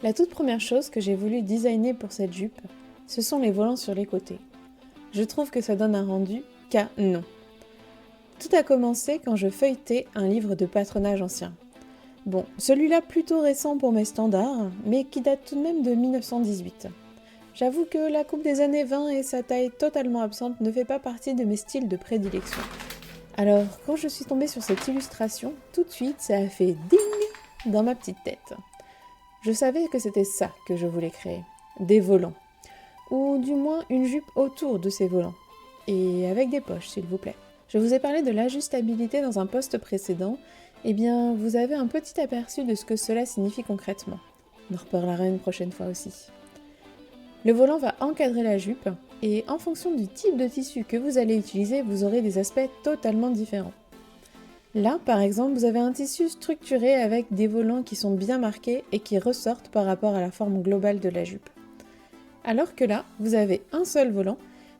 La toute première chose que j'ai voulu designer pour cette jupe, ce sont les volants sur les côtés. Je trouve que ça donne un rendu canon. Tout a commencé quand je feuilletais un livre de patronage ancien. Bon, celui-là plutôt récent pour mes standards, mais qui date tout de même de 1918. J'avoue que la coupe des années 20 et sa taille totalement absente ne fait pas partie de mes styles de prédilection. Alors, quand je suis tombée sur cette illustration, tout de suite, ça a fait ding dans ma petite tête. Je savais que c'était ça que je voulais créer, des volants, ou du moins une jupe autour de ces volants, et avec des poches s'il vous plaît. Je vous ai parlé de l'ajustabilité dans un post précédent, eh bien vous avez un petit aperçu de ce que cela signifie concrètement. On en reparlera une prochaine fois aussi. Le volant va encadrer la jupe, et en fonction du type de tissu que vous allez utiliser, vous aurez des aspects totalement différents. Là, par exemple, vous avez un tissu structuré avec des volants qui sont bien marqués et qui ressortent par rapport à la forme globale de la jupe. Alors que là, vous avez un seul volant,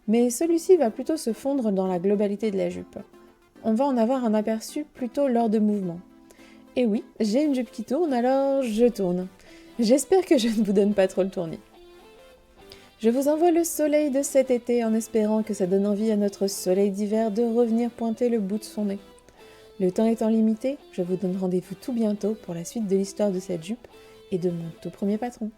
mais celui-ci va plutôt se fondre dans la globalité de la jupe. On va en avoir un aperçu plutôt lors de mouvements. Et oui, j'ai une jupe qui tourne, alors je tourne. J'espère que je ne vous donne pas trop le tournis. Je vous envoie le soleil de cet été en espérant que ça donne envie à notre soleil d'hiver de revenir pointer le bout de son nez. Le temps étant limité, je vous donne rendez-vous tout bientôt pour la suite de l'histoire de cette jupe et de mon tout premier patron.